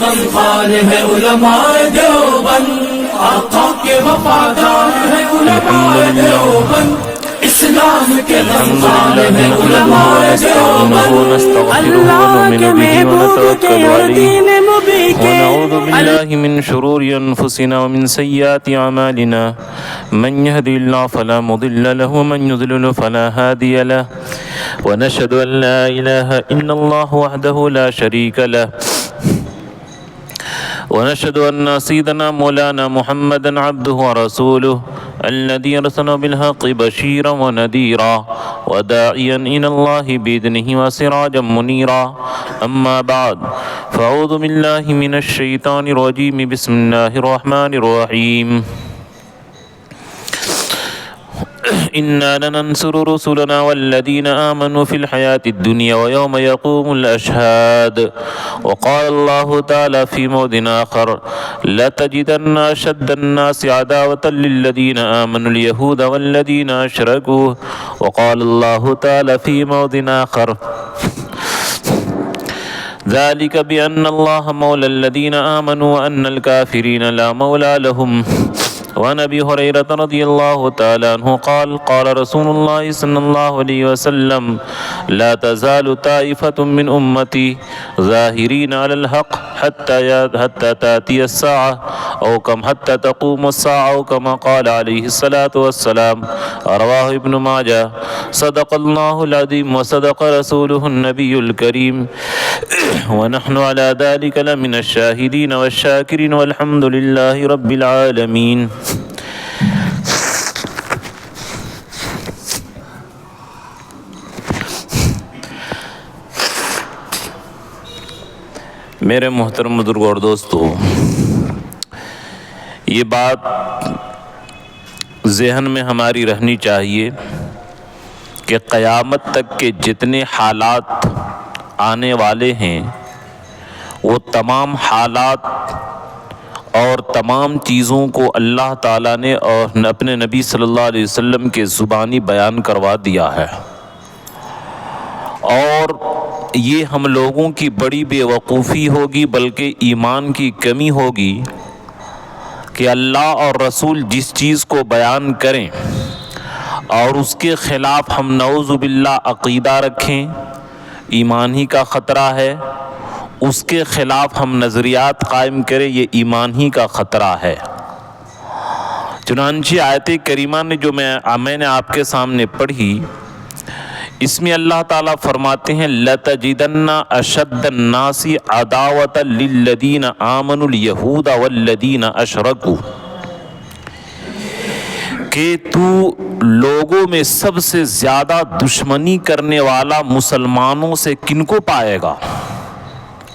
غمخوار ہے علماء دیوبند، آقا کے وفادار ہے علماء دیوبند، اسلام کے غمخوار ہے علماء دیوبند، اللہ کے محبوب کے اور دین مبین کے ونعوذ بالله من شرور أنفسنا ومن سيئات أعمالنا من يهدي الله فلا مضل له ومن يضلل فلا هادي له ونشهد أن لا إله إلا الله وحده لا شريك له ونشهد أن سيدنا مولانا محمدا عبده ورسوله الذي أرسل بالحق بشيرا ونذيرا وداعيا إلى الله بإذنه وسراجا منيرا أما بعد فأعوذ بالله من الشيطان الرجيم بسم الله الرحمن الرحيم إنا لننصر رسلنا والذين آمنوا في الحياة الدنيا ويوم يقوم الأشهاد وقال الله تعالى في موضع آخر لتجدن أشد الناس عداوة للذين آمنوا اليهود والذين أشركوا وقال الله تعالى في موضع آخر ذلك بأن الله مولى الذين آمنوا وأن الكافرين لا مولى لهم. وعن ابي هريره رضي الله تعالى عنه قال قال رسول الله صلى الله عليه وسلم لا تزال طائفة من امتي ظاهرين على الحق حتى تاتي الساعة او حتى تقوم الساعة او كما قال عليه الصلاة والسلام. رواه ابن ماجه. صدق الله العظيم وصدق رسوله النبي الكريم ونحن على ذلك لمن الشاهدين والشاكرين والحمد لله رب العالمين. میرے محترم بزرگ اور دوستو، یہ بات ذہن میں ہماری رہنی چاہیے کہ قیامت تک کے جتنے حالات آنے والے ہیں وہ تمام حالات اور تمام چیزوں کو اللہ تعالیٰ نے اور اپنے نبی صلی اللہ علیہ وسلم کے زبانی بیان کروا دیا ہے، اور یہ ہم لوگوں کی بڑی بے وقوفی ہوگی بلکہ ایمان کی کمی ہوگی کہ اللہ اور رسول جس چیز کو بیان کریں اور اس کے خلاف ہم نعوذ باللہ عقیدہ رکھیں، ایمان ہی کا خطرہ ہے، اس کے خلاف ہم نظریات قائم کریں، یہ ایمان ہی کا خطرہ ہے. چنانچہ آیت کریمہ نے جو میں نے آپ کے سامنے پڑھی، اس میں اللہ تعالیٰ فرماتے ہیں لَتَجِدَنَّ أَشَدَّ النَّاسِ عَدَاوَةً لِلَّذِينَ آمَنُوا الْيَهُودَ وَالَّذِينَ أَشْرَكُوا، کہ تو لوگوں میں سب سے زیادہ دشمنی کرنے والا مسلمانوں سے کن کو پائے گا؟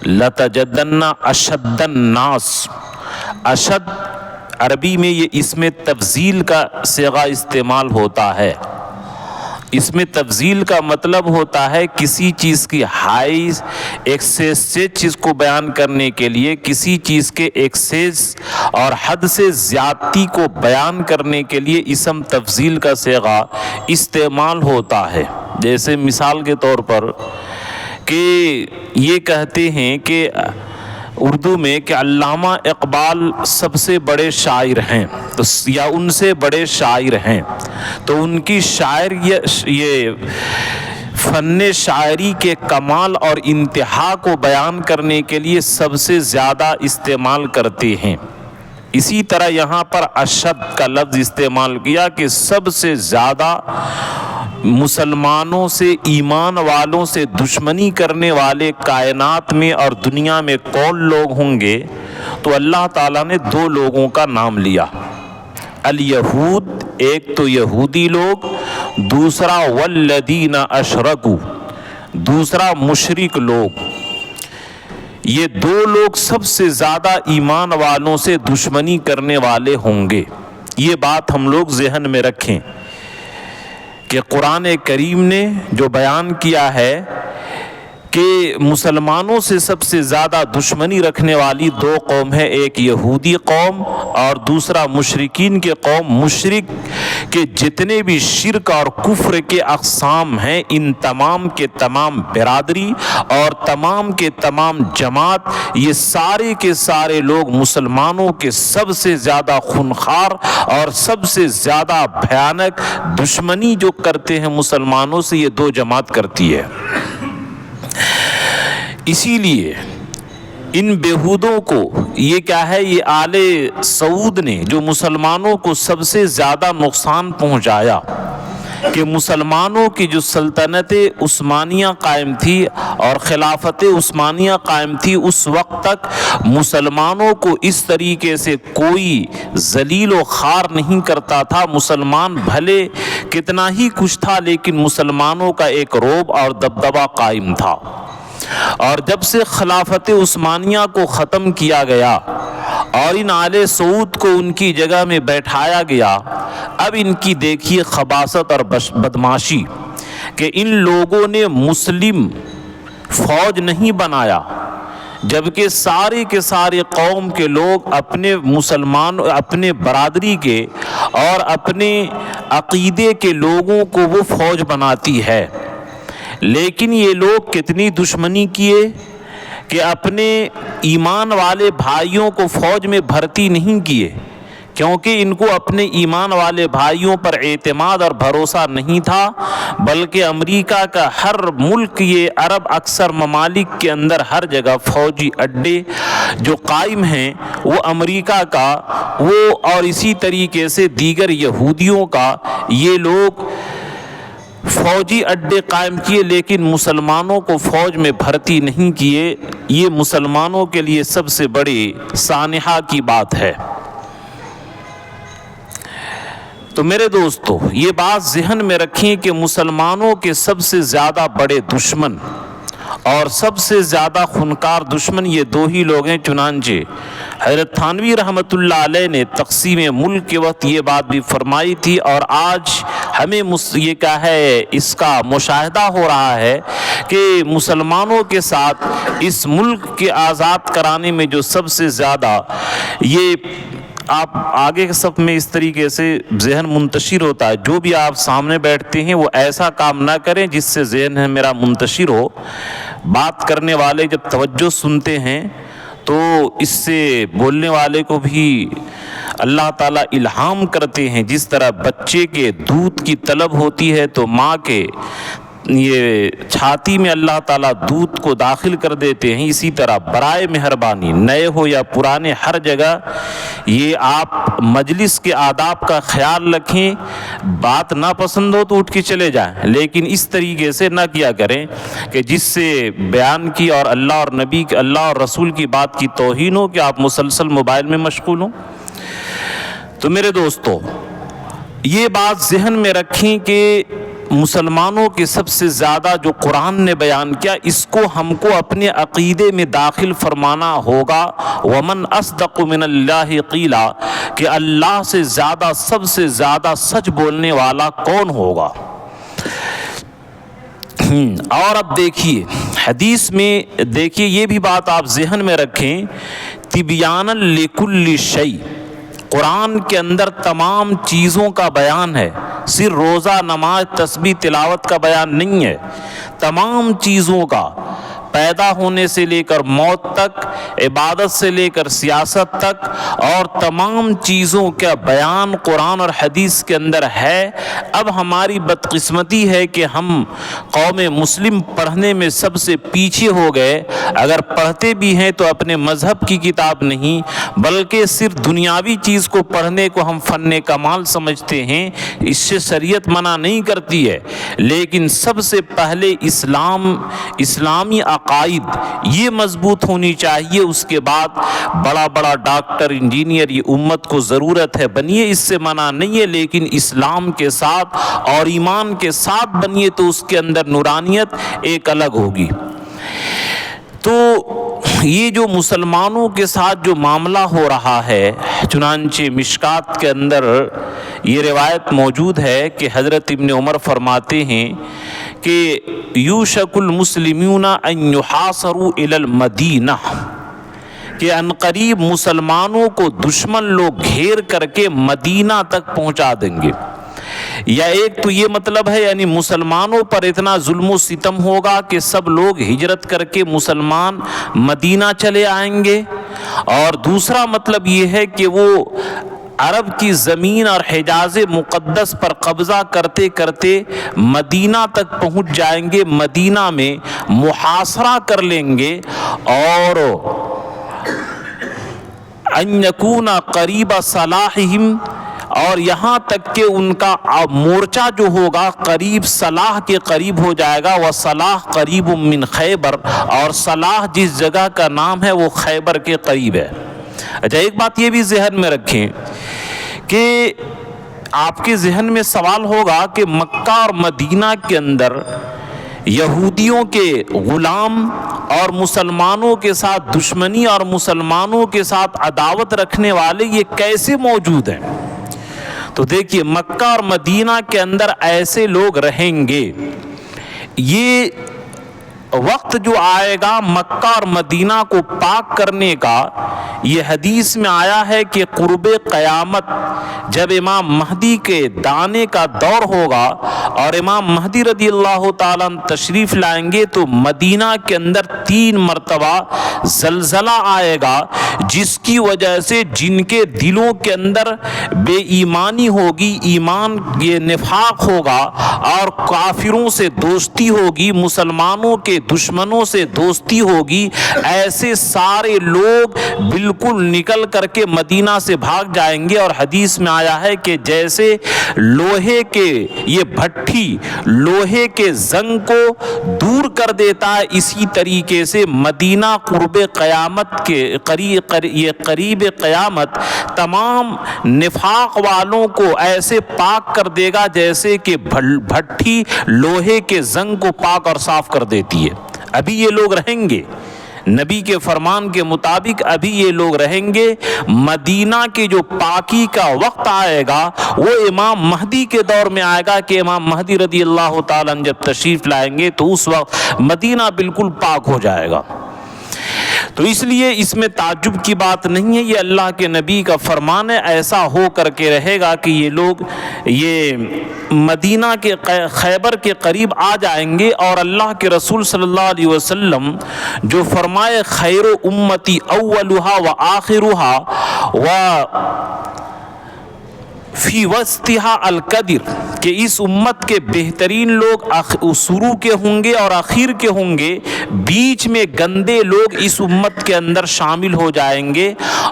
لَتَجِدَنَّ أَشَدَّ النَّاسِ، اشد عربی میں یہ اس میں تفضیل کا صیغہ استعمال ہوتا ہے. اس میں تفضیل کا مطلب ہوتا ہے کسی چیز کی ہائی ایکسیس سے چیز کو بیان کرنے کے لیے، کسی چیز کے ایکسیس اور حد سے زیادتی کو بیان کرنے کے لیے اسم تفضیل کا صیغہ استعمال ہوتا ہے. جیسے مثال کے طور پر کہ یہ کہتے ہیں کہ اردو میں کہ علامہ اقبال سب سے بڑے شاعر ہیں تو یا ان سے بڑے شاعر ہیں، تو ان کی شاعر یہ فن شاعری کے کمال اور انتہا کو بیان کرنے کے لیے سب سے زیادہ استعمال کرتے ہیں. اسی طرح یہاں پر اشد کا لفظ استعمال کیا کہ سب سے زیادہ مسلمانوں سے، ایمان والوں سے دشمنی کرنے والے کائنات میں اور دنیا میں کون لوگ ہوں گے، تو اللہ تعالیٰ نے دو لوگوں کا نام لیا. الیہود، ایک تو یہودی لوگ، دوسرا والذین اشرکوا، دوسرا مشرک لوگ. یہ دو لوگ سب سے زیادہ ایمان والوں سے دشمنی کرنے والے ہوں گے. یہ بات ہم لوگ ذہن میں رکھیں کہ قرآن کریم نے جو بیان کیا ہے کہ مسلمانوں سے سب سے زیادہ دشمنی رکھنے والی دو قوم ہے، ایک یہودی قوم اور دوسرا مشرکین کے قوم۔ مشرک کے جتنے بھی شرک اور کفر کے اقسام ہیں، ان تمام کے تمام برادری اور تمام کے تمام جماعت، یہ سارے کے سارے لوگ مسلمانوں کے سب سے زیادہ خونخوار اور سب سے زیادہ بھیانک دشمنی جو کرتے ہیں مسلمانوں سے، یہ دو جماعت کرتی ہے۔ اسی لیے ان بیہودوں کو یہ کیا ہے، یہ آل سعود نے جو مسلمانوں کو سب سے زیادہ نقصان پہنچایا کہ مسلمانوں کی جو سلطنت عثمانیہ قائم تھی اور خلافت عثمانیہ قائم تھی، اس وقت تک مسلمانوں کو اس طریقے سے کوئی ذلیل و خوار نہیں کرتا تھا۔ مسلمان بھلے کتنا ہی کچھ تھا، لیکن مسلمانوں کا ایک رعب اور دبدبہ قائم تھا۔ اور جب سے خلافت عثمانیہ کو ختم کیا گیا اور ان آل سعود کو ان کی جگہ میں بیٹھایا گیا، اب ان کی دیکھیے خباثت اور بدماشی کہ ان لوگوں نے مسلم فوج نہیں بنایا، جبکہ سارے کے سارے قوم کے لوگ اپنے مسلمان، اپنے برادری کے اور اپنے عقیدے کے لوگوں کو وہ فوج بناتی ہے، لیکن یہ لوگ کتنی دشمنی کیے کہ اپنے ایمان والے بھائیوں کو فوج میں بھرتی نہیں کیے، کیونکہ ان کو اپنے ایمان والے بھائیوں پر اعتماد اور بھروسہ نہیں تھا، بلکہ امریکہ کا ہر ملک، یہ عرب اکثر ممالک کے اندر ہر جگہ فوجی اڈے جو قائم ہیں وہ امریکہ کا، وہ اور اسی طریقے سے دیگر یہودیوں کا، یہ لوگ فوجی اڈے قائم کیے، لیکن مسلمانوں کو فوج میں بھرتی نہیں کیے۔ یہ مسلمانوں کے لیے سب سے بڑی سانحہ کی بات ہے۔ تو میرے دوستو، یہ بات ذہن میں رکھیں کہ مسلمانوں کے سب سے زیادہ بڑے دشمن اور سب سے زیادہ خونخوار دشمن یہ دو ہی لوگ ہیں۔ چنانچہ حضرت تھانوی رحمۃ اللہ علیہ نے تقسیم ملک کے وقت یہ بات بھی فرمائی تھی، اور آج ہمیں یہ کیا ہے، اس کا مشاہدہ ہو رہا ہے کہ مسلمانوں کے ساتھ اس ملک کے آزاد کرانے میں جو سب سے زیادہ، یہ آپ آگے کے صف میں اس طریقے سے ذہن منتشر ہوتا ہے، جو بھی آپ سامنے بیٹھتے ہیں وہ ایسا کام نہ کریں جس سے ذہن میرا منتشر ہو۔ بات کرنے والے جب توجہ سنتے ہیں تو اس سے بولنے والے کو بھی اللہ تعالیٰ الہام کرتے ہیں۔ جس طرح بچے کے دودھ کی طلب ہوتی ہے تو ماں کے یہ چھاتی میں اللہ تعالیٰ دودھ کو داخل کر دیتے ہیں، اسی طرح برائے مہربانی نئے ہو یا پرانے ہر جگہ یہ آپ مجلس کے آداب کا خیال رکھیں۔ بات ناپسند ہو تو اٹھ کے چلے جائیں، لیکن اس طریقے سے نہ کیا کریں کہ جس سے بیان کی اور اللہ اور نبی، اللہ اور رسول کی بات کی توہین ہو، کہ آپ مسلسل موبائل میں مشغول ہوں۔ تو میرے دوستو، یہ بات ذہن میں رکھیں کہ مسلمانوں کے سب سے زیادہ جو قرآن نے بیان کیا، اس کو ہم کو اپنے عقیدے میں داخل فرمانا ہوگا۔ وَمَنْ أَصْدَقُ مِنَ اللَّهِ قِيلًا، کہ اللہ سے زیادہ، سب سے زیادہ سچ بولنے والا کون ہوگا۔ اور اب دیکھیے حدیث میں، دیکھیے یہ بھی بات آپ ذہن میں رکھیں، تِبْيَانًا لِكُلِّ شَيْءٍ، قرآن کے اندر تمام چیزوں کا بیان ہے، صرف روزہ، نماز، تسبیح، تلاوت کا بیان نہیں ہے، تمام چیزوں کا، پیدا ہونے سے لے کر موت تک، عبادت سے لے کر سیاست تک، اور تمام چیزوں کا بیان قرآن اور حدیث کے اندر ہے۔ اب ہماری بدقسمتی ہے کہ ہم قوم مسلم پڑھنے میں سب سے پیچھے ہو گئے، اگر پڑھتے بھی ہیں تو اپنے مذہب کی کتاب نہیں، بلکہ صرف دنیاوی چیز کو پڑھنے کو ہم فن کمال سمجھتے ہیں۔ اس سے شریعت منع نہیں کرتی ہے، لیکن سب سے پہلے اسلامی عقائد یہ مضبوط ہونی چاہیے، اس کے بعد بڑا بڑا ڈاکٹر، انجینئر، یہ امت کو ضرورت ہے، بنیے، اس سے منع نہیں ہے، لیکن اسلام کے ساتھ اور ایمان کے ساتھ بنیے تو اس کے اندر نورانیت ایک الگ ہوگی۔ تو یہ جو مسلمانوں کے ساتھ جو معاملہ ہو رہا ہے، چنانچہ مشکات کے اندر یہ روایت موجود ہے کہ حضرت ابن عمر فرماتے ہیں کہ یوشک المسلمون ان یحاصروا الی المدینہ، کہ عنقریب مسلمانوں کو دشمن لوگ گھیر کر کے مدینہ تک پہنچا دیں گے۔ یا ایک تو یہ مطلب ہے یعنی مسلمانوں پر اتنا ظلم و ستم ہوگا کہ سب لوگ ہجرت کر کے مسلمان مدینہ چلے آئیں گے، اور دوسرا مطلب یہ ہے کہ وہ عرب کی زمین اور حجاز مقدس پر قبضہ کرتے کرتے مدینہ تک پہنچ جائیں گے، مدینہ میں محاصرہ کر لیں گے، اور ان یکون قریب صلاحہم، اور یہاں تک کہ ان کا مورچہ جو ہوگا قریب صلاح کے قریب ہو جائے گا، وصلاح قریب من خیبر، اور صلاح جس جگہ کا نام ہے وہ خیبر کے قریب ہے۔ اچھا، ایک بات یہ بھی ذہن میں رکھیں کہ آپ کے ذہن میں سوال ہوگا کہ مکہ اور مدینہ کے اندر یہودیوں کے غلام اور مسلمانوں کے ساتھ دشمنی اور مسلمانوں کے ساتھ عداوت رکھنے والے یہ کیسے موجود ہیں؟ تو دیکھیے، مکہ اور مدینہ کے اندر ایسے لوگ رہیں گے، یہ وقت جو آئے گا مکہ اور مدینہ کو پاک کرنے کا، یہ حدیث میں آیا ہے کہ قرب قیامت جب امام مہدی کے دانے کا دور ہوگا اور امام مہدی رضی اللہ تعالیٰ تشریف لائیں گے تو مدینہ کے اندر 3 مرتبہ زلزلہ آئے گا، جس کی وجہ سے جن کے دلوں کے اندر بے ایمانی ہوگی، ایمان یہ نفاق ہوگا، اور کافروں سے دوستی ہوگی، مسلمانوں کے دشمنوں سے دوستی ہوگی، ایسے سارے لوگ بالکل نکل کر کے مدینہ سے بھاگ جائیں گے۔ اور حدیث میں آیا ہے کہ جیسے لوہے کے یہ بھٹی لوہے کے زنگ کو دور کر دیتا ہے، اسی طریقے سے مدینہ قرب قیامت کے قریب قیامت تمام نفاق والوں کو ایسے پاک کر دے گا جیسے کہ بھٹی لوہے کے زنگ کو پاک اور صاف کر دیتی ہے۔ ابھی یہ لوگ رہیں گے، نبی کے فرمان کے مطابق ابھی یہ لوگ رہیں گے۔ مدینہ کے جو پاکی کا وقت آئے گا وہ امام مہدی کے دور میں آئے گا کہ امام مہدی رضی اللہ تعالیٰ جب تشریف لائیں گے تو اس وقت مدینہ بالکل پاک ہو جائے گا۔ تو اس لیے اس میں تعجب کی بات نہیں ہے، یہ اللہ کے نبی کا فرمان ہے، ایسا ہو کر کے رہے گا کہ یہ لوگ یہ مدینہ کے خیبر کے قریب آ جائیں گے۔ اور اللہ کے رسول صلی اللہ علیہ وسلم جو فرمائے خیر امتی اولها و آخرها و فی وسطہا القدر، کہ اس امت کے بہترین لوگ شروع کے ہوں گے اور آخر کے ہوں گے، بیچ میں گندے لوگ اس امت کے اندر شامل ہو جائیں گے۔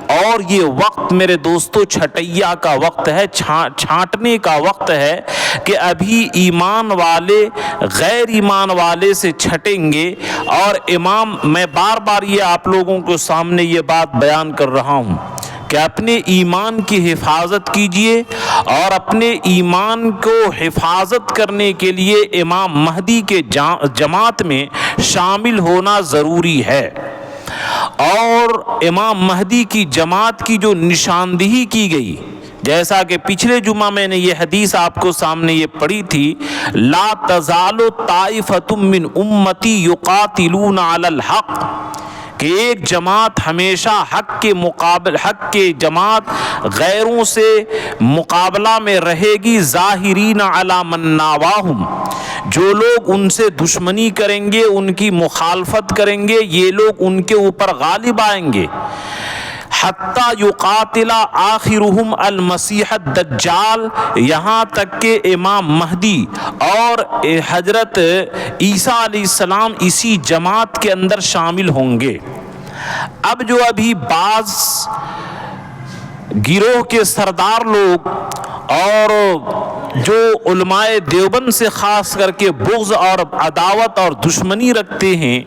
اور یہ وقت میرے دوستو چھٹیا کا وقت ہے، چھانٹنے کا وقت ہے کہ ابھی ایمان والے غیر ایمان والے سے چھٹیں گے۔ اور میں بار بار یہ آپ لوگوں کو سامنے یہ بات بیان کر رہا ہوں کہ اپنے ایمان کی حفاظت کیجئے، اور اپنے ایمان کو حفاظت کرنے کے لیے امام مہدی کے جماعت میں شامل ہونا ضروری ہے۔ اور امام مہدی کی جماعت کی جو نشاندہی کی گئی، جیسا کہ پچھلے جمعہ میں نے یہ حدیث آپ کو سامنے یہ پڑھی تھی، لا تزال طائفۃ من امتی یقاتلون علی الحق، کہ ایک جماعت ہمیشہ حق کے جماعت غیروں سے مقابلہ میں رہے گی، ظاہرین علی من ناواہم، جو لوگ ان سے دشمنی کریں گے، ان کی مخالفت کریں گے، یہ لوگ ان کے اوپر غالب آئیں گے، حتی یقاتل آخرہم المسیح الدجال، یہاں تک کہ امام مہدی اور حضرت عیسیٰ علیہ السلام اسی جماعت کے اندر شامل ہوں گے۔ اب جو ابھی بعض گروہ کے سردار لوگ اور جو علماء دیوبند سے خاص کر کے بغض اور عداوت اور دشمنی رکھتے ہیں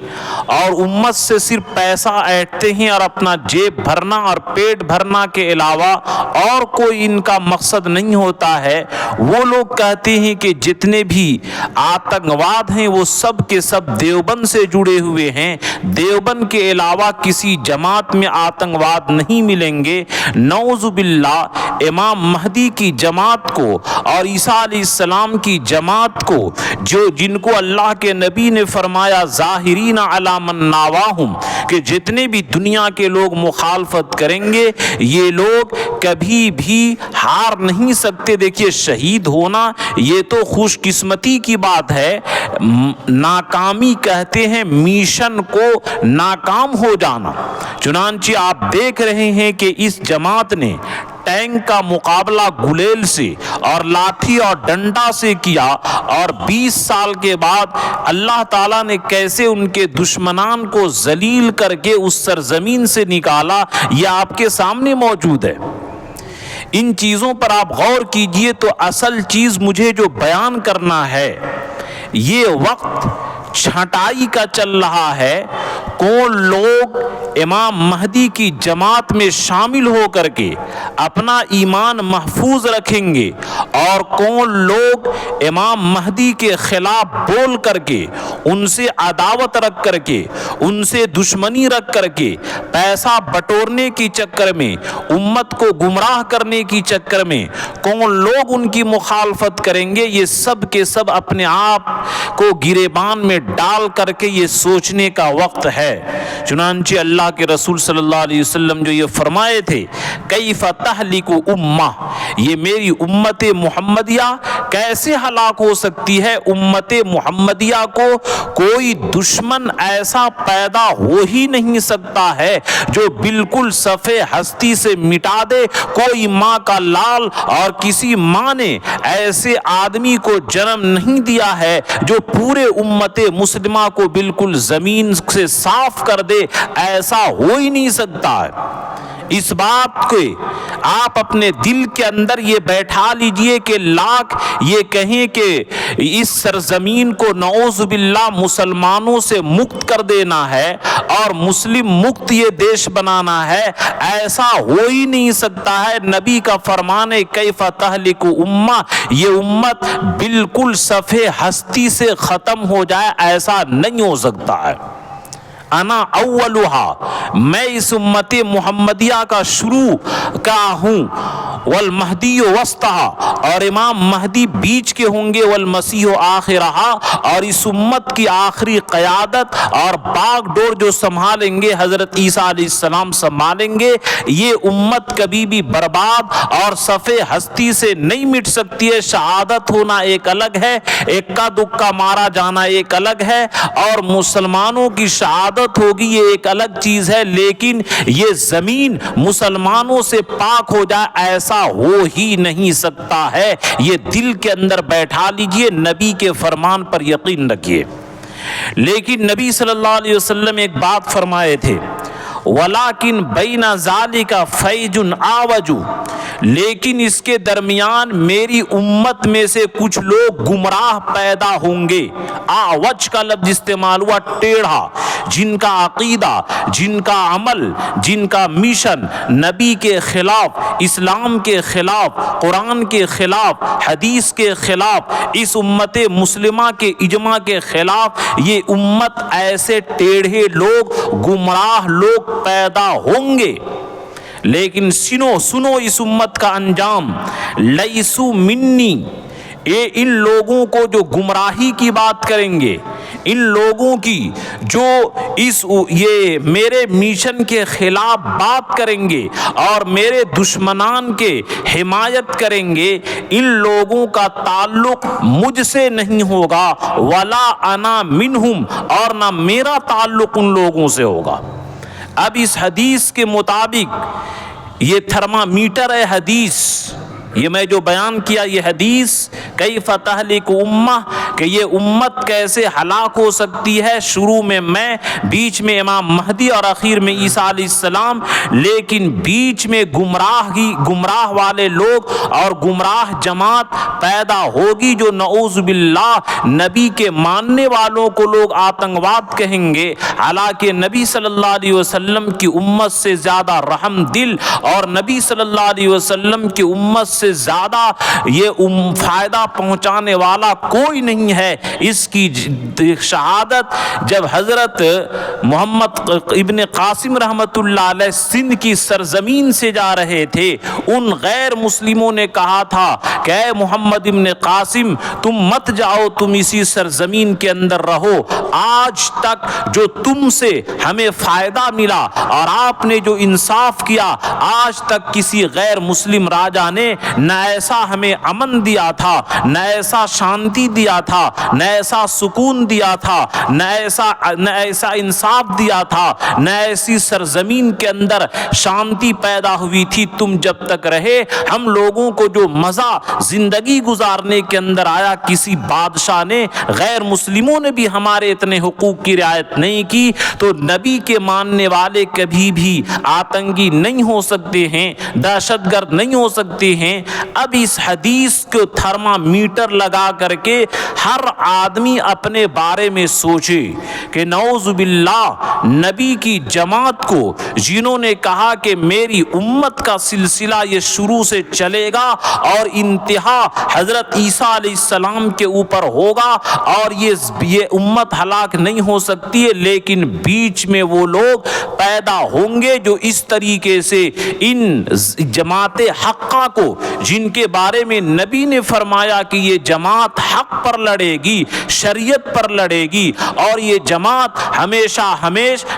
اور امت سے صرف پیسہ ایٹھتے ہیں اور اپنا جیب بھرنا اور پیٹ بھرنا کے علاوہ اور کوئی ان کا مقصد نہیں ہوتا ہے، وہ لوگ کہتے ہیں کہ جتنے بھی آتنکواد ہیں وہ سب کے سب دیوبند سے جڑے ہوئے ہیں، دیوبند کے علاوہ کسی جماعت میں آتنکواد نہیں ملیں گے۔ نعوذ باللہ، امام مہدی کی جماعت کو اور عیسیٰ علیہ السلام کی جماعت کو جن کو اللہ کے نبی نے فرمایا ظاہرین علی من ناواہم کہ جتنے بھی دنیا کے لوگ مخالفت کریں گے یہ لوگ کبھی بھی ہار نہیں سکتے. دیکھیے شہید ہونا یہ تو خوش قسمتی کی بات ہے. ناکامی کہتے ہیں میشن کو ناکام ہو جانا. چنانچہ آپ دیکھ رہے ہیں کہ اس جماعت نے ٹینک کا مقابلہ گلیل سے اور لاٹھی اور ڈنڈا سے کیا اور 20 سال کے بعد اللہ تعالیٰ نے کیسے ان کے دشمنان کو ذلیل کر کے اس سرزمین سے نکالا یہ آپ کے سامنے موجود ہے. ان چیزوں پر آپ غور کیجئے تو اصل چیز مجھے جو بیان کرنا ہے یہ وقت چھٹائی کا چل رہا ہے. کون لوگ امام مہدی کی جماعت میں شامل ہو کر کے اپنا ایمان محفوظ رکھیں گے اور کون لوگ امام مہدی کے خلاف بول کر کے ان سے عداوت رکھ کر کے ان سے دشمنی رکھ کر کے پیسہ بٹورنے کی چکر میں امت کو گمراہ کرنے کی چکر میں کون لوگ ان کی مخالفت کریں گے. یہ سب کے سب اپنے آپ کو گریبان میں ڈال کر کے یہ سوچنے کا وقت ہے. چنانچہ اللہ کے رسول صلی اللہ علیہ وسلم جو یہ فرمائے تھے کیف تہلک امہ یہ میری امت محمدیہ کیسے ہلاک ہو سکتی ہے. امت محمدیہ کو کوئی دشمن ایسا پیدا ہو ہی نہیں سکتا ہے جو بالکل صفِ ہستی سے مٹا دے. کوئی ماں کا لال اور کسی ماں نے ایسے آدمی کو جنم نہیں دیا ہے جو پورے امت مسلمہ کو بالکل زمین سے صاف کر دے. ایسا ہو ہی نہیں سکتا ہے. اس بات کو آپ اپنے دل کے اندر یہ بیٹھا لیجئے کہ لاکھ یہ کہیں کہ اس سرزمین کو نعوذ باللہ مسلمانوں سے مکت کر دینا ہے اور مسلم مکت یہ دیش بنانا ہے ایسا ہو ہی نہیں سکتا ہے. نبی کا فرمان ہے کیف تہلک امہ یہ امت بالکل صفِ ہستی سے ختم ہو جائے ایسا نہیں ہو سکتا ہے. انا اولها میں اس امت محمدیہ کا شروع کا ہوں والمہدی وسطها اور امام مہدی بیچ کے ہوں گے والمسیح آخرها اور اس امت کی آخری قیادت اور باغ ڈور جو سنبھالیں گے حضرت عیسیٰ علیہ السلام سنبھالیں گے. یہ امت کبھی بھی برباد اور صفِ ہستی سے نہیں مٹ سکتی ہے. شہادت ہونا ایک الگ ہے اکا دکا مارا جانا ایک الگ ہے اور مسلمانوں کی شہادت ہوگی یہ ایک الگ چیز ہے لیکن یہ زمین مسلمانوں سے پاک ہو جائے ایسا ہو ہی نہیں سکتا ہے. یہ دل کے اندر بیٹھا لیجئے نبی کے فرمان پر یقین رکھیے. لیکن نبی صلی اللہ علیہ وسلم ایک بات فرمائے تھے وَلَكِنْ بَيْنَ ذَلِكَ فَيْجٌ آوَجُ لیکن اس کے درمیان میری امت میں سے کچھ لوگ گمراہ پیدا ہوں گے. آوج کا لفظ استعمال ہوا ٹیڑھا جن کا عقیدہ جن کا عمل جن کا مشن نبی کے خلاف اسلام کے خلاف قرآن کے خلاف حدیث کے خلاف اس امت مسلمہ کے اجماع کے خلاف یہ امت ایسے ٹیڑھے لوگ گمراہ لوگ پیدا ہوں گے. لیکن سنو اس امت کا انجام لیسو منی ان لوگوں کو جو گمراہی کی بات کریں گے ان لوگوں کی جو یہ میرے مشن کے خلاف بات کریں گے اور میرے دشمنان کے حمایت کریں گے ان لوگوں کا تعلق مجھ سے نہیں ہوگا ولا انا منہم اور نہ میرا تعلق ان لوگوں سے ہوگا. اب اس حدیث کے مطابق یہ تھرمامیٹر ہے حدیث یہ میں جو بیان کیا یہ حدیث کیف تہلک امہ کہ یہ امت کیسے ہلاک ہو سکتی ہے. شروع میں بیچ میں امام مہدی اور اخیر میں عیسیٰ علیہ السلام لیکن بیچ میں گمراہ والے لوگ اور گمراہ جماعت پیدا ہوگی جو نعوذ باللہ نبی کے ماننے والوں کو لوگ آتنکواد کہیں گے. حالانکہ نبی صلی اللہ علیہ وسلم کی امت سے زیادہ رحم دل اور نبی صلی اللہ علیہ وسلم کی امت سے زیادہ یہ فائدہ پہنچانے والا کوئی نہیں نہیں ہے۔ اس کی شہادت جب حضرت محمد ابن قاسم رحمۃ اللہ علیہ سندھ کی سرزمین سے جا رہے تھے، ان غیر مسلموں نے کہا تھا کہ اے محمد ابن قاسم تم مت جاؤ، تم اسی سرزمین کے اندر رہو، آج تک جو تم سے ہمیں فائدہ ملا اور آپ نے جو انصاف کیا، آج تک کسی غیر مسلم راجا نے نہ ایسا ہمیں امن دیا تھا، نہ ایسا شانتی دیا تھا، نہ ایسا سکون دیا تھا، نہ ایسا انصاف دیا تھا، نہ ایسی سرزمین کے اندر شانتی پیدا ہوئی تھی۔ تم جب تک رہے ہم لوگوں کو جو مزہ زندگی گزارنے کے اندر آیا، کسی بادشاہ نے، غیر مسلموں نے بھی ہمارے اتنے حقوق کی رعایت نہیں کی۔ تو نبی کے ماننے والے کبھی بھی آتنکی نہیں ہو سکتے ہیں، دہشت گرد نہیں ہو سکتے ہیں۔ اب اس حدیث کو تھرمامیٹر لگا کر کے ہر آدمی اپنے بارے میں سوچے کہ نعوذ باللہ نبی کی جماعت کو جنہوں نے کہا کہ میری امت کا سلسلہ یہ شروع سے چلے گا اور انتہا حضرت عیسیٰ علیہ السلام کے اوپر ہوگا اور یہ امت ہلاک نہیں ہو سکتی ہے، لیکن بیچ میں وہ لوگ پیدا ہوں گے جو اس طریقے سے ان جماعت حقہ کو، جن کے بارے میں نبی نے فرمایا کہ یہ جماعت حق پر لڑے گی، شریعت پر لڑے گی اور یہ جماعت ہمیشہ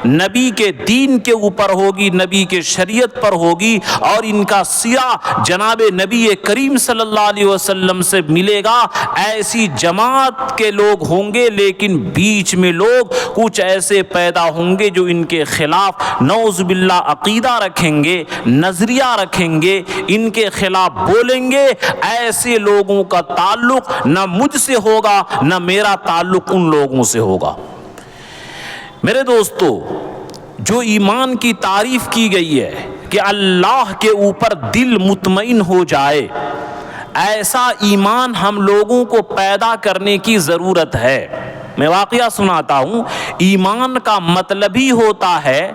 نبی کے دین کے اوپر ہوگی، نبی کے شریعت پر ہوگی اور ان کا سیرہ جناب نبی کریم صلی اللہ علیہ وسلم سے ملے گا۔ ایسی جماعت کے لوگ ہوں گے، لیکن بیچ میں لوگ کچھ ایسے پیدا ہوں گے جو ان کے خلاف نعوذ باللہ عقیدہ رکھیں گے، نظریہ رکھیں گے، ان کے خلاف بولیں گے۔ ایسے لوگوں کا تعلق نہ مجھ سے ہوگا، نہ میرا تعلق ان لوگوں سے ہوگا۔ میرے دوستو، جو ایمان کی تعریف کی گئی ہے کہ اللہ کے اوپر دل مطمئن ہو جائے، ایسا ایمان ہم لوگوں کو پیدا کرنے کی ضرورت ہے۔ میں واقعہ سناتا ہوں۔ ایمان کا مطلب ہی ہوتا ہے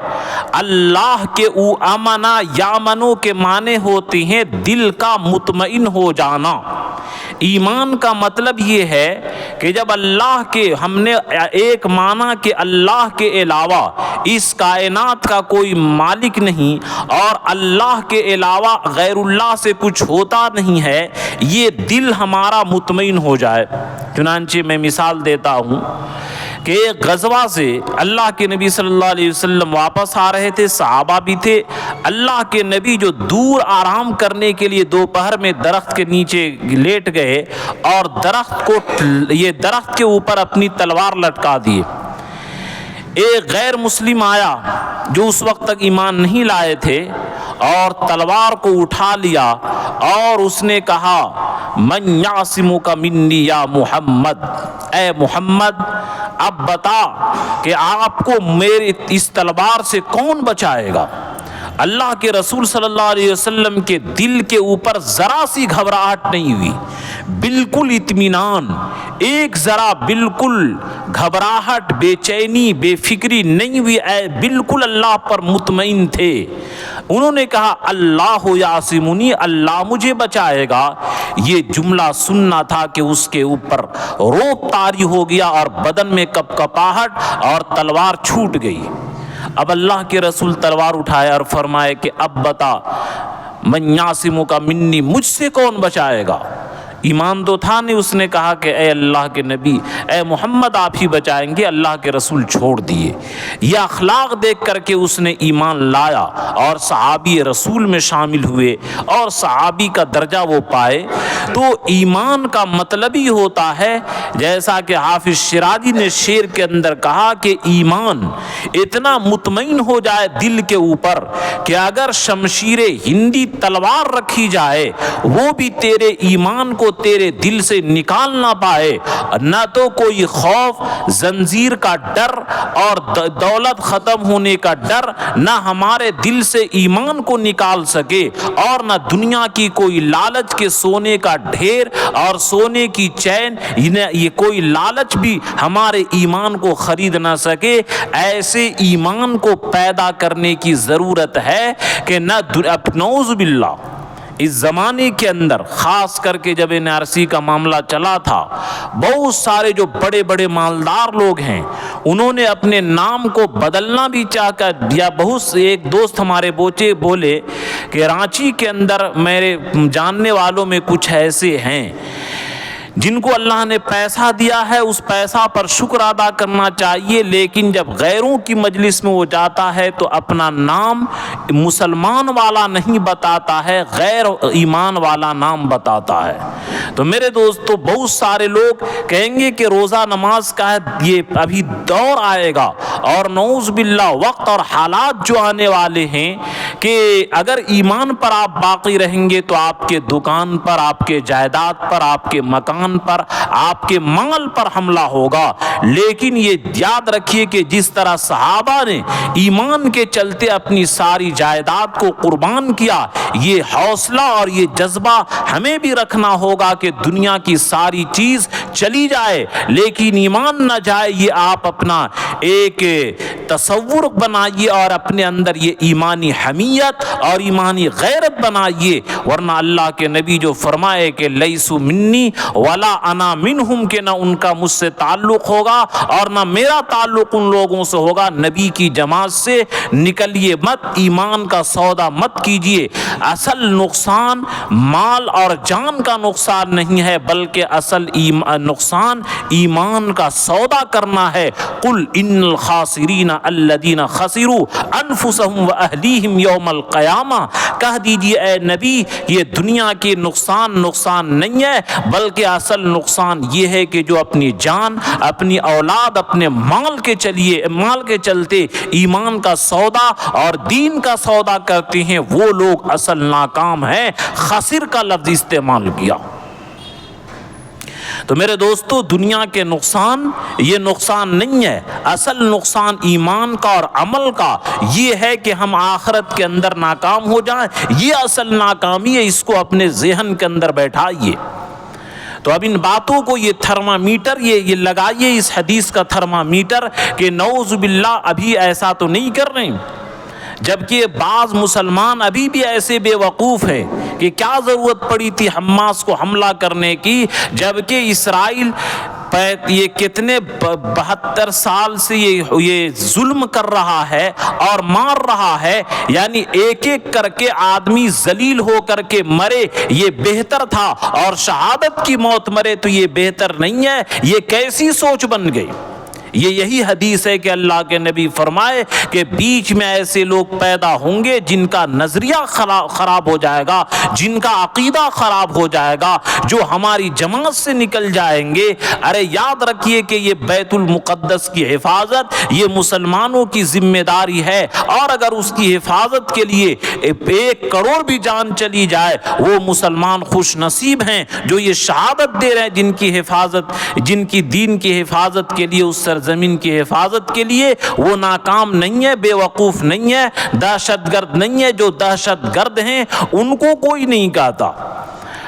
اللہ کے امنا یامنو کے معنی ہوتے ہیں دل کا مطمئن ہو جانا۔ ایمان کا مطلب یہ ہے کہ جب اللہ کے ہم نے ایک مانا کہ اللہ کے علاوہ اس کائنات کا کوئی مالک نہیں اور اللہ کے علاوہ غیر اللہ سے کچھ ہوتا نہیں ہے، یہ دل ہمارا مطمئن ہو جائے۔ چنانچہ میں مثال دیتا ہوں کہ ایک غزوہ سے اللہ کے نبی صلی اللہ علیہ وسلم واپس آ رہے تھے، صحابہ بھی تھے۔ اللہ کے نبی جو دور آرام کرنے کے لیے دوپہر میں درخت کے نیچے لیٹ گئے اور درخت کے اوپر اپنی تلوار لٹکا دیے۔ ایک غیر مسلم آیا جو اس وقت تک ایمان نہیں لائے تھے اور تلوار کو اٹھا لیا اور اس نے کہا من یعصمک منی یا محمد، اے محمد اب بتا کہ آپ کو میری اس تلوار سے کون بچائے گا۔ اللہ کے رسول صلی اللہ علیہ وسلم کے دل کے اوپر ذرا سی گھبراہٹ نہیں ہوئی، بالکل اطمینان، ایک ذرا بالکل گھبراہٹ، بے چینی، بے فکری نہیں ہوئی، بالکل اللہ پر مطمئن تھے۔ انہوں نے کہا اللہ یعصمنی، اللہ مجھے بچائے گا۔ یہ جملہ سننا تھا کہ اس کے اوپر رعب طاری ہو گیا اور بدن میں کپکپاہٹ اور تلوار چھوٹ گئی۔ اب اللہ کے رسول تلوار اٹھائے اور فرمائے کہ اب بتا من یعصمک منی، مجھ سے کون بچائے گا۔ ایمان تو تھا نہیں، اس نے کہا کہ اے اللہ کے نبی، اے محمد آپ ہی بچائیں گے۔ اللہ کے رسول چھوڑ دیے۔ یہ اخلاق دیکھ کر کے اس نے ایمان لایا اور صحابی رسول میں شامل ہوئے اور صحابی کا درجہ وہ پائے۔ تو ایمان کا مطلب ہی ہوتا ہے جیسا کہ حافظ شیرازی نے شعر کے اندر کہا کہ ایمان اتنا مطمئن ہو جائے دل کے اوپر کہ اگر شمشیر ہندی تلوار رکھی جائے وہ بھی تیرے ایمان کو تیرے دل سے نکال نہ پائے، نہ تو کوئی خوف، زنجیر کا ڈر اور دولت ختم ہونے کا ڈر نہ ہمارے دل سے ایمان کو نکال سکے، اور نہ دنیا کی کوئی لالچ کے سونے کا ڈھیر اور سونے کی چین، یہ کوئی لالچ بھی ہمارے ایمان کو خرید نہ سکے۔ ایسے ایمان کو پیدا کرنے کی ضرورت ہے کہ نہ نعوذ باللہ اس زمانے کے اندر خاص کر کے جب NRC کا معاملہ چلا تھا، بہت سارے جو بڑے بڑے مالدار لوگ ہیں انہوں نے اپنے نام کو بدلنا بھی چاہا دیا۔ بہت سے ایک دوست ہمارے بولے کہ رانچی کے اندر میرے جاننے والوں میں کچھ ایسے ہیں جن کو اللہ نے پیسہ دیا ہے، اس پیسہ پر شکر ادا کرنا چاہیے، لیکن جب غیروں کی مجلس میں وہ جاتا ہے تو اپنا نام مسلمان والا نہیں بتاتا ہے، غیر ایمان والا نام بتاتا ہے۔ تو میرے دوستو، بہت سارے لوگ کہیں گے کہ روزہ نماز کا ہے، یہ ابھی دور آئے گا اور نعوذ باللہ وقت اور حالات جو آنے والے ہیں کہ اگر ایمان پر آپ باقی رہیں گے تو آپ کے دکان پر، آپ کے جائیداد پر، آپ کے مکان پر، آپ کے مال پر حملہ ہوگا۔ لیکن یہ یاد رکھیے کہ جس طرح صحابہ نے ایمان کے چلتے اپنی ساری جائیداد کو قربان کیا، یہ حوصلہ اور یہ جذبہ ہمیں بھی رکھنا ہوگا کہ دنیا کی ساری چیز چلی جائے لیکن ایمان نہ جائے۔ یہ آپ اپنا ایک تصور بنائیے اور اپنے اندر یہ ایمانی حمیت اور ایمانی غیرت بنائیے، ورنہ اللہ کے نبی جو فرمائے کہ لیسو منی ولا انا منہم، کہ نہ ان کا مجھ سے تعلق ہوگا اور نہ میرا تعلق ان لوگوں سے ہوگا۔ نبی کی جماعت سے نکلیے مت، ایمان کا سودا مت کیجیے۔ اصل نقصان مال اور جان کا نقصان نہیں ہے، بلکہ اصل نقصان ایمان کا سودا کرنا ہے۔ قل ان الخاسرین الذین خسروا انفسهم واہلیہم یوم القیامہ، کہہ دیجیے اے نبی یہ دنیا کے نقصان نہیں ہے، بلکہ اصل نقصان یہ ہے کہ جو اپنی جان، اپنی اولاد، اپنے مال کے چلتے ایمان کا سودا اور دین کا سودا کرتے ہیں، وہ لوگ اصل ناکام ہیں۔ خسر کا لفظ استعمال کیا۔ تو میرے دوستو، دنیا کے نقصان یہ نقصان نہیں ہے، اصل نقصان ایمان کا اور عمل کا یہ ہے کہ ہم آخرت کے اندر ناکام ہو جائیں، یہ اصل ناکامی ہے۔ اس کو اپنے ذہن کے اندر بیٹھائیے۔ تو اب ان باتوں کو یہ تھرمامیٹر یہ لگائیے، اس حدیث کا تھرمامیٹر، کہ نعوذ باللہ ابھی ایسا تو نہیں کر رہے، جبکہ بعض مسلمان ابھی بھی ایسے بے وقوف ہیں کہ کیا ضرورت پڑی تھی حماس کو حملہ کرنے کی، جبکہ اسرائیل یہ کتنے 72 سال سے یہ ظلم کر رہا ہے اور مار رہا ہے، یعنی ایک ایک کر کے آدمی ذلیل ہو کر کے مرے یہ بہتر تھا، اور شہادت کی موت مرے تو یہ بہتر نہیں ہے۔ یہ کیسی سوچ بن گئی؟ یہی حدیث ہے کہ اللہ کے نبی فرمائے کہ بیچ میں ایسے لوگ پیدا ہوں گے جن کا نظریہ خراب ہو جائے گا، جن کا عقیدہ خراب ہو جائے گا، جو ہماری جماعت سے نکل جائیں گے۔ ارے یاد رکھیے کہ یہ بیت المقدس کی حفاظت یہ مسلمانوں کی ذمہ داری ہے، اور اگر اس کی حفاظت کے لیے 1 کروڑ بھی جان چلی جائے، وہ مسلمان خوش نصیب ہیں جو یہ شہادت دے رہے ہیں، جن کی دین کی حفاظت کے لیے، اس زمین کی حفاظت کے لیے وہ ناکام نہیں ہے، بے وقوف نہیں ہے، دہشت گرد نہیں ہے۔ جو دہشت گرد ہیں ان کو کوئی نہیں کہتا۔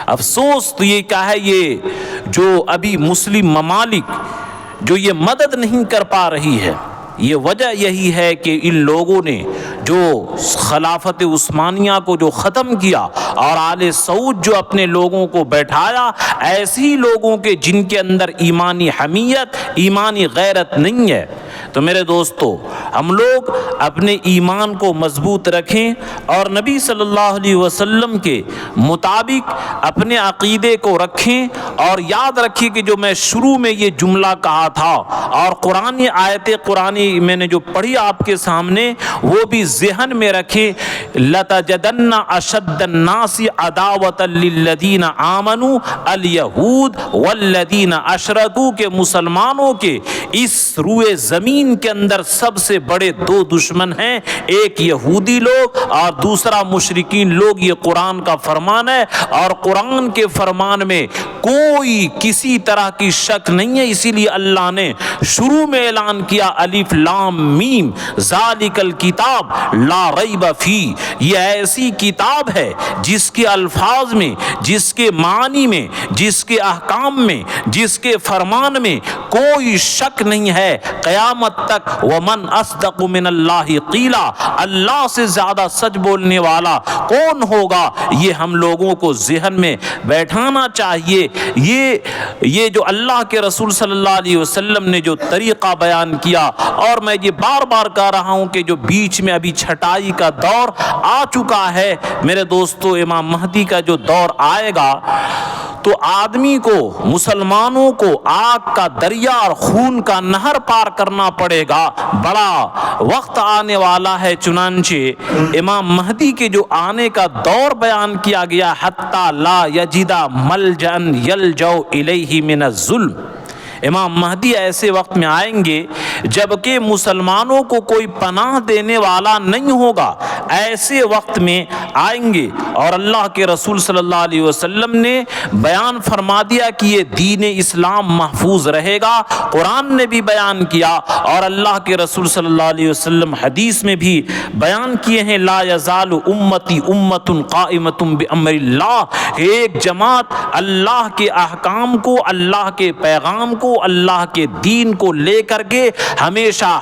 افسوس تو یہ کیا ہے، یہ جو ابھی مسلم ممالک جو یہ مدد نہیں کر پا رہی ہے، یہ وجہ یہی ہے کہ ان لوگوں نے جو خلافت عثمانیہ کو جو ختم کیا اور آل سعود جو اپنے لوگوں کو بیٹھایا، ایسی لوگوں کے جن کے اندر ایمانی حمیت، ایمانی غیرت نہیں ہے۔ تو میرے دوستو، ہم لوگ اپنے ایمان کو مضبوط رکھیں اور نبی صلی اللہ علیہ وسلم کے مطابق اپنے عقیدے کو رکھیں، اور یاد رکھیں کہ جو میں شروع میں یہ جملہ کہا تھا اور قرآنی آیت قرآنی میں نے جو پڑھی آپ کے سامنے، وہ بھی ذہن میں رکھیں۔ لَتَجَدَنَّ أَشَدَّ النَّاسِ عَدَاوَةً لِلَّذِينَ آمَنُوا الْيَهُودُ وَالَّذِينَ أَشْرَكُوا، کہ مسلمانوں کے اس روئے زمین کے اندر سب سے بڑے 2 دشمن ہیں، ایک یہودی لوگ اور دوسرا مشرکین لوگ۔ یہ قرآن کا فرمان ہے، اور قرآن کے فرمان میں کوئی کسی طرح کی شک نہیں ہے. اسی لیے اللہ نے شروع میں اعلان کیا الف لام میم ذالک الکتاب لا ریب فی. یہ ایسی کتاب ہے جس کے الفاظ میں، جس کے معنی میں، جس کے احکام میں، جس کے فرمان میں کوئی شک نہیں ہے قیامت تک. ومن اصدق من اللہ قیلا، اللہ سے زیادہ سچ بولنے والا کون ہوگا؟ یہ ہم لوگوں کو ذہن میں بیٹھانا چاہیے. یہ جو اللہ کے رسول صلی اللہ علیہ وسلم نے جو طریقہ بیان کیا، اور میں یہ بار بار کہہ رہا ہوں کہ جو بیچ میں ابھی چھٹائی کا دور آ چکا ہے میرے دوستو، امام مہدی کا جو دور آئے گا تو آدمی کو، مسلمانوں کو آگ کا دریا اور خون کا نہر پار کرنا پڑے گا. بڑا وقت آنے والا ہے. چنانچہ امام مہدی کے جو آنے کا دور بیان کیا گیا، حتی لا یجدا ملجأ یلجأ الیہ من الظلم. امام مہدی ایسے وقت میں آئیں گے جبکہ مسلمانوں کو کوئی پناہ دینے والا نہیں ہوگا. ایسے وقت میں آئیں گے اور اللہ کے رسول صلی اللہ علیہ وسلم نے بیان فرما دیا کہ یہ دین اسلام محفوظ رہے گا. قرآن نے بھی بیان کیا اور اللہ کے رسول صلی اللہ علیہ وسلم حدیث میں بھی بیان کیے ہیں، لا یزال امتی امت قائمۃ بامر اللہ. ایک جماعت اللہ کے احکام کو، اللہ کے پیغام کو، اللہ کے دین کو لے کر کے ہمیشہ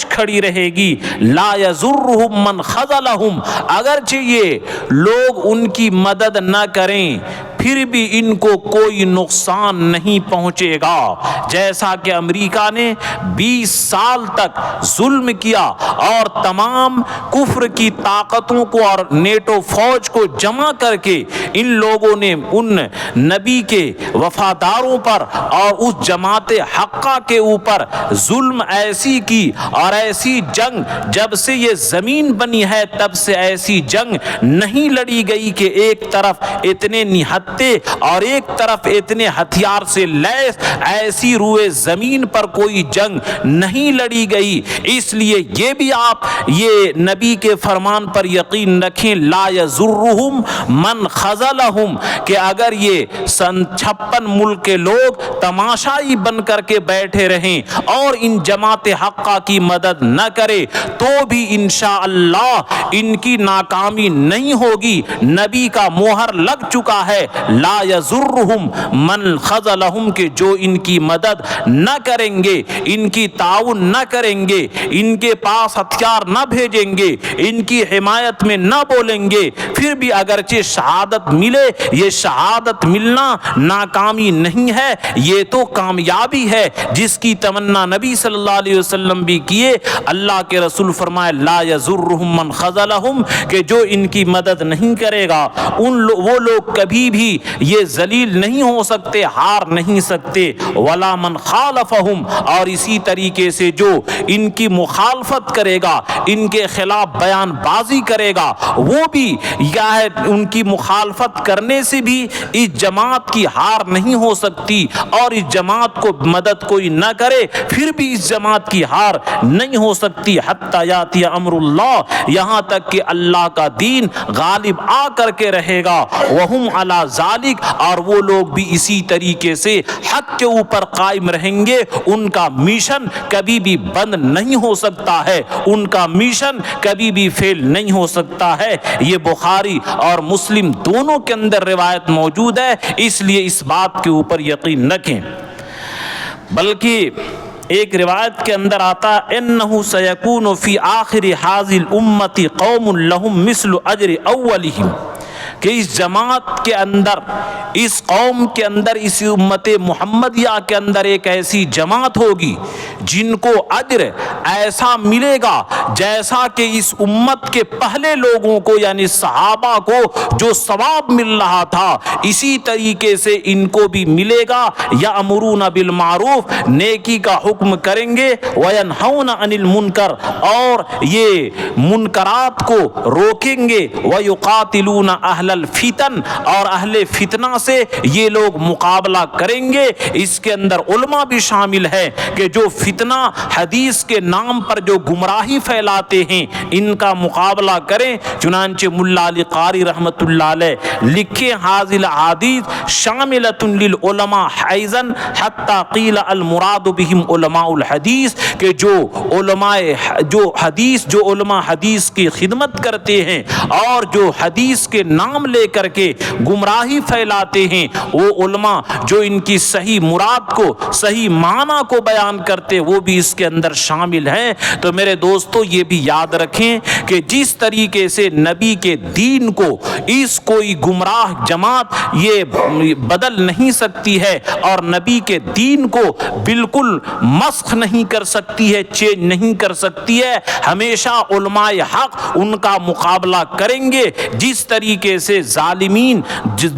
کھڑی رہے گی. لا یضرہم من خذلہم، اگرچہ یہ لوگ ان کی مدد نہ کریں پھر بھی ان کو کوئی نقصان نہیں پہنچے گا. جیسا کہ امریکہ نے 20 سال تک ظلم کیا اور تمام کفر کی طاقتوں کو اور نیٹو فوج کو جمع کر کے ان لوگوں نے ان نبی کے وفاداروں پر اور اس جماعت حقہ کے اوپر ظلم ایسی کی اور ایسی جنگ جب سے یہ زمین بنی ہے تب سے ایسی جنگ نہیں لڑی گئی کہ ایک طرف اتنے نہتے اور ایک طرف اتنے ہتھیار سے لیس ایسی روئے زمین پر کوئی جنگ نہیں لڑی گئی. اس لیے یہ بھی آپ یہ نبی کے فرمان پر یقین رکھیں، لا یضرہم من خذلہم، کہ اگر یہ 56 ملک کے لوگ تماشائی بن کر کے بیٹھے رہیں اور ان جماعت حقہ کی مدد نہ کرے تو بھی انشاءاللہ ان کی ناکامی نہیں ہوگی. نبی کا مہر لگ چکا ہے، لا یضرہم من خذلہم، کہ جو ان کی مدد نہ کریں گے، ان کی تعاون نہ کریں گے، ان کے پاس ہتھیار نہ بھیجیں گے، ان کی حمایت میں نہ بولیں گے، پھر بھی اگرچہ شہادت ملے، یہ شہادت ملنا ناکامی نہیں ہے، یہ تو کامیابی ہے جس کی تمنا نبی صلی اللہ علیہ وسلم بھی کیے. اللہ کے رسول فرمائے لا یضرہم من خذلہم، کہ جو ان کی مدد نہیں کرے گا وہ لوگ کبھی بھی یہ ذلیل نہیں ہو سکتے، ہار نہیں سکتے. ولا من خالفہم، اور اسی طریقے سے جو ان کی مخالفت کرے گا، ان کے خلاف بیان بازی کرے گا، وہ بھی یا ان کی مخالفت کرنے سے بھی اس جماعت کی ہار نہیں ہو سکتی، اور اس جماعت کو مدد کوئی نہ کرے پھر بھی اس جماعت کی ہار نہیں ہو سکتی. حتی یاتی امر اللہ، یہاں تک کہ اللہ کا دین غالب آ کر کے رہے گا. وہم علی ذالک، اور وہ لوگ بھی اسی طریقے سے حق کے اوپر قائم رہیں گے. ان کا میشن کبھی بھی بند نہیں ہو سکتا ہے، ان کا میشن کبھی بھی فیل نہیں ہو سکتا ہے. یہ بخاری اور مسلم دونوں کے اندر روایت موجود ہے، اس لیے اس بات کے اوپر یقین رکھیں. بلکہ ایک روایت کے اندر آتا انہ سیکون فی آخر ھذہ الامۃ قوم لہم مثل اجر اولہم، کہ اس جماعت کے اندر، اس قوم کے اندر، اس امت محمدیہ کے اندر ایک ایسی جماعت ہوگی جن کو اجر ایسا ملے گا جیسا کہ اس امت کے پہلے لوگوں کو یعنی صحابہ کو جو ثواب مل رہا تھا اسی طریقے سے ان کو بھی ملے گا. یأمرون بالمعروف، نیکی کا حکم کریں گے، وینہون عن المنکر، اور یہ منکرات کو روکیں گے، ویقاتلون اہل الفتن، اور اہل فتنہ سے یہ لوگ مقابلہ کریں گے. اس کے اندر علماء بھی شامل ہے کہ جو فتنہ حدیث کے نام پر جو گمراہی پھیلاتے ہیں ان کا مقابلہ کریں۔ چنانچہ ملا علی قاری رحمۃ اللہ علیہ لکھے حاضل حدیث شاملۃ للعلماء حیزن حتی قیل المراد بہم علماء الحدیث، کہ جو علماء حدیث کی خدمت کرتے ہیں اور جو حدیث کے نام لے کر کے گمراہی پھیلاتے ہیں، وہ علماء جو ان کی صحیح مراد کو صحیح معنی کو بیان کرتے وہ بھی اس کے اندر شامل ہیں۔ تو میرے دوستو یہ بھی یاد رکھیں کہ جس طریقے سے نبی کے دین کو اس کوئی گمراہ جماعت یہ بدل نہیں سکتی ہے اور نبی کے دین کو بالکل مسخ نہیں کر سکتی ہے، چینج نہیں کر سکتی ہے، ہمیشہ علماء حق ان کا مقابلہ کریں گے۔ جس طریقے سے ظالمین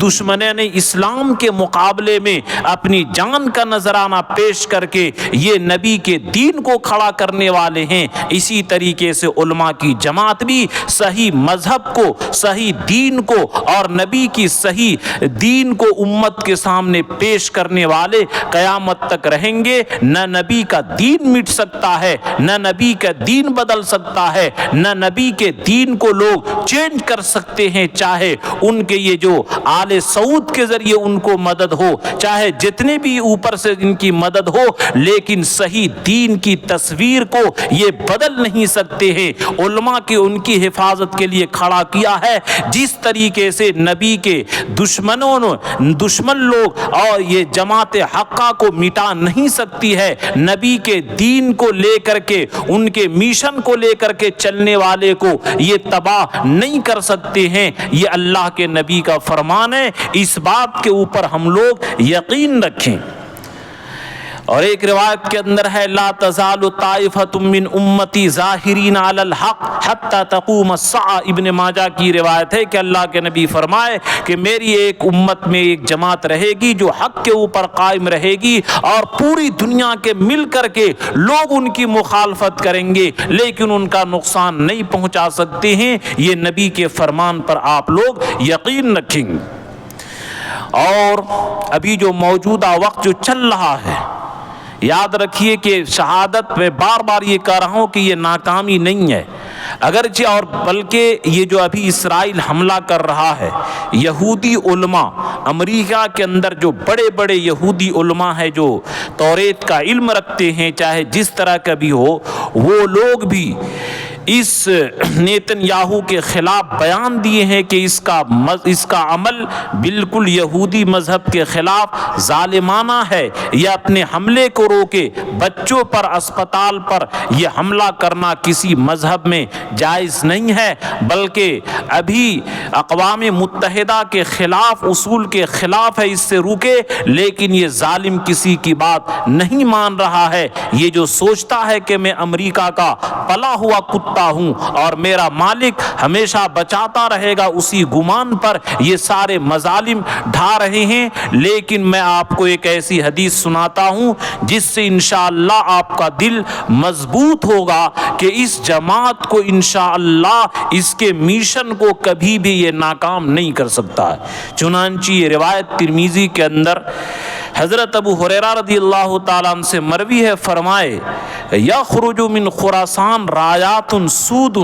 دشمنان اسلام کے مقابلے میں اپنی جان کا نذرانہ پیش کر کے یہ نبی کے دین کو کھڑا کرنے والے ہیں، اسی طریقے سے علماء کی جماعت بھی صحیح مذہب کو، صحیح دین کو اور نبی کی صحیح دین کو امت کے سامنے پیش کرنے والے قیامت تک رہیں گے۔ نہ نبی کا دین مٹ سکتا ہے، نہ نبی کا دین بدل سکتا ہے، نہ نبی کے دین کو لوگ چینج کر سکتے ہیں، چاہے ان کے یہ جو آل سعود کے ذریعے ان کو مدد ہو، چاہے جتنے بھی اوپر سے ان کی مدد ہو، لیکن صحیح دین کی تصویر کو یہ بدل نہیں سکتے ہیں۔ علماء کی ان کی حفاظت کے لیے کھڑا کیا ہے، جس طریقے سے نبی کے دشمن لوگ اور یہ جماعت حقہ کو مٹا نہیں سکتی ہے، نبی کے دین کو لے کر کے ان کے میشن کو لے کر کے چلنے والے کو یہ تباہ نہیں کر سکتے ہیں۔ یہ اللہ کے نبی کا فرمان ہے، اس بات کے اوپر ہم لوگ یقین رکھیں۔ اور ایک روایت کے اندر ہے لا تزال طائفۃ من امتی ظاہرین علی الحق حتی تقوم الساعہ، ابن ماجہ کی روایت ہے کہ اللہ کے نبی فرمائے کہ میری ایک امت میں ایک جماعت رہے گی جو حق کے اوپر قائم رہے گی اور پوری دنیا کے مل کر کے لوگ ان کی مخالفت کریں گے لیکن ان کا نقصان نہیں پہنچا سکتے ہیں۔ یہ نبی کے فرمان پر آپ لوگ یقین رکھیں گے۔ اور ابھی جو موجودہ وقت جو چل رہا ہے، یاد رکھیے کہ شہادت میں بار بار یہ کہہ رہا ہوں کہ یہ ناکامی نہیں ہے، اگرچہ اور بلکہ یہ جو ابھی اسرائیل حملہ کر رہا ہے، یہودی علماء امریکہ کے اندر جو بڑے بڑے یہودی علماء ہیں جو توریت کا علم رکھتے ہیں، چاہے جس طرح کا بھی ہو، وہ لوگ بھی اس نیتن یاہو کے خلاف بیان دیے ہیں کہ اس کا عمل بالکل یہودی مذہب کے خلاف ظالمانہ ہے، یہ اپنے حملے کو روکے، بچوں پر اسپتال پر یہ حملہ کرنا کسی مذہب میں جائز نہیں ہے، بلکہ ابھی اقوام متحدہ کے خلاف اصول کے خلاف ہے، اس سے روکے، لیکن یہ ظالم کسی کی بات نہیں مان رہا ہے۔ یہ جو سوچتا ہے کہ میں امریکہ کا پلا ہوا کتا ہوں اور میرا مالک ہمیشہ بچاتا رہے گا، اسی گمان پر یہ سارے مظالم ڈھا رہے ہیں۔ لیکن میں آپ کو ایک ایسی حدیث سناتا ہوں جس سے انشاءاللہ آپ کا دل مضبوط ہوگا کہ اس جماعت کو انشاءاللہ اس کے میشن کو کبھی بھی یہ ناکام نہیں کر سکتا ہے۔ چنانچہ یہ روایت ترمذی کے اندر حضرت ابو ہریرہ رضی اللہ تعالیٰ عنہ سے مروی ہے، فرمائے یخرج من خراسان رایات سود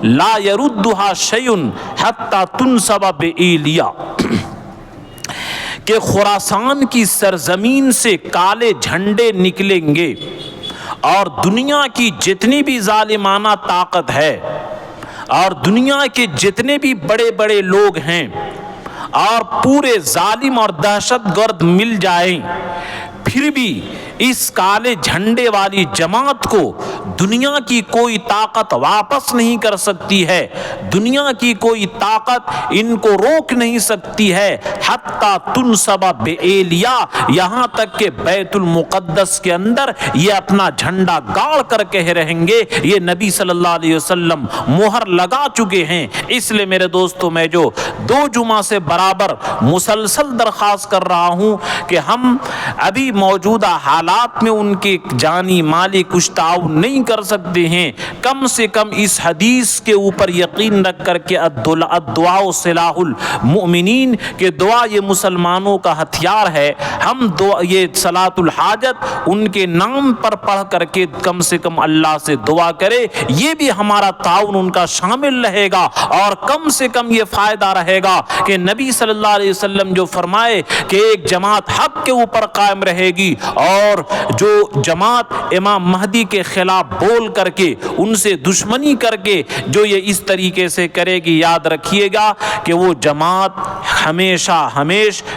لا یردها شیء حتی تنصب بایلیا، کہ خراسان کی سرزمین سے کالے جھنڈے نکلیں گے اور دنیا کی جتنی بھی ظالمانہ طاقت ہے اور دنیا کے جتنے بھی بڑے بڑے لوگ ہیں اور پورے ظالم اور دہشت گرد مل جائیں، پھر بھی اس کالے جھنڈے والی جماعت کو دنیا کی کوئی طاقت واپس نہیں کر سکتی ہے، دنیا کی کوئی طاقت ان کو روک نہیں سکتی ہے، حتی تنصب بایلیا، یہاں تک کہ بیت المقدس کے اندر یہ اپنا جھنڈا گاڑ کر کے رہیں گے۔ یہ نبی صلی اللہ علیہ وسلم مہر لگا چکے ہیں۔ اس لیے میرے دوستوں، میں جو 2 جمعہ سے برابر مسلسل درخواست کر رہا ہوں کہ ہم ابھی موجودہ حالات معاملات میں ان کے جانی مالی کچھ تعاون نہیں کر سکتے ہیں، کم سے کم اس حدیث کے اوپر یقین رکھ کر کے الدعاء سلاح المؤمنین کہ دعا یہ مسلمانوں کا ہتھیار ہے، ہم یہ صلاۃ الحاجت ان کے نام پر پڑھ کر کے کم سے کم اللہ سے دعا کرے، یہ بھی ہمارا تعاون ان کا شامل رہے گا، اور کم سے کم یہ فائدہ رہے گا کہ نبی صلی اللہ علیہ وسلم جو فرمائے کہ ایک جماعت حق کے اوپر قائم رہے گی، اور جو جماعت امام مہدی کے خلاف بول کر کے ان سے دشمنی کر کے جو یہ اس طریقے سے کرے گی، یاد رکھیے گا کہ وہ جماعت ہمیشہ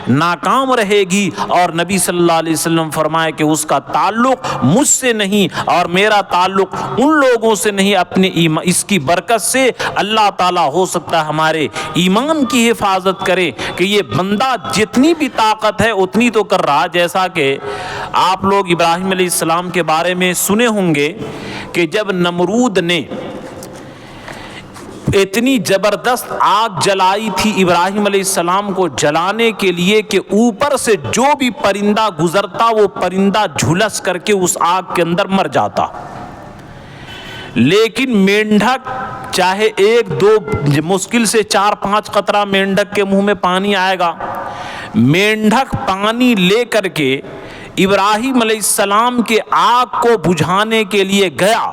ناکام رہے گی، اور نبی صلی اللہ علیہ وسلم فرمائے کہ اس کا تعلق مجھ سے نہیں اور میرا تعلق ان لوگوں سے نہیں، اپنے اس کی برکت سے اللہ تعالیٰ ہو سکتا ہے ہمارے ایمان کی حفاظت کرے کہ یہ بندہ جتنی بھی طاقت ہے اتنی تو کر رہا، جیسا کہ آپ لوگ ابراہیم علیہ السلام کے بارے میں سنے ہوں گے کہ جب نمرود نے اتنی زبردست آگ جلائی تھی ابراہیم علیہ السلام کو جلانے کے لیے کہ اوپر سے جو بھی پرندہ گزرتا وہ پرندہ جھلس کر کے اس آگ کے اندر مر جاتا، لیکن مینڈھک چاہے ایک دو مشکل سے 4-5 قطرہ مینڈھک کے منہ میں پانی آئے گا، مینڈھک پانی لے کر کے ابراہیم علیہ السلام کے آگ کو بجھانے کے لیے گیا،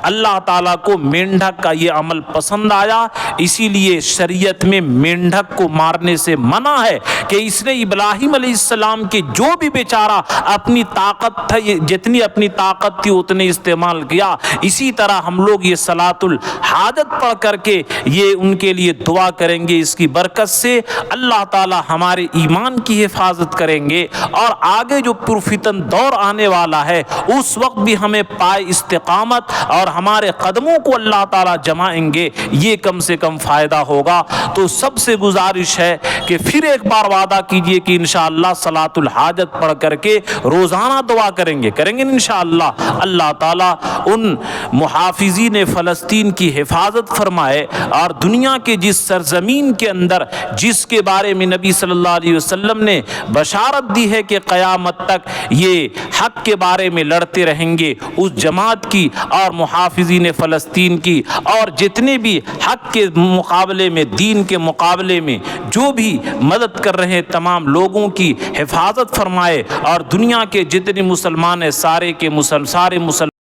اللہ تعالیٰ کو مینڈھک کا یہ عمل پسند آیا، اسی لیے شریعت میں مینڈھک کو مارنے سے منع ہے کہ اس نے ابراہیم علیہ السلام کے جو بھی بیچارہ اپنی طاقت تھی، جتنی اپنی طاقت تھی اتنے استعمال کیا۔ اسی طرح ہم لوگ یہ صلاۃ الحاجت پڑھ کر کے یہ ان کے لیے دعا کریں گے، اس کی برکت سے اللہ تعالیٰ ہمارے ایمان کی حفاظت کریں گے، اور آگے جو پرفتن دور آنے والا ہے اس وقت بھی ہمیں پائے استقامت اور ہمارے قدموں کو اللہ تعالیٰ جمائیں گے، یہ کم سے کم فائدہ ہوگا۔ تو سب سے گزارش ہے کہ پھر ایک بار وعدہ کیجئے کہ انشاءاللہ صلاۃ الحاجت پڑھ کر کے روزانہ دعا کریں گے انشاءاللہ۔ اللہ تعالیٰ ان محافظین فلسطین کی حفاظت فرمائے، اور دنیا کے جس سرزمین کے اندر جس کے بارے میں نبی صلی اللہ علیہ وسلم نے بشارت دی ہے کہ قیامت تک یہ حق کے بارے میں لڑتے رہیں گے، اس جماعت کی اور محافظین فلسطین کی اور جتنے بھی حق کے مقابلے میں، دین کے مقابلے میں جو بھی مدد کر رہے ہیں تمام لوگوں کی حفاظت فرمائے، اور دنیا کے جتنے مسلمان ہیں سارے مسلمان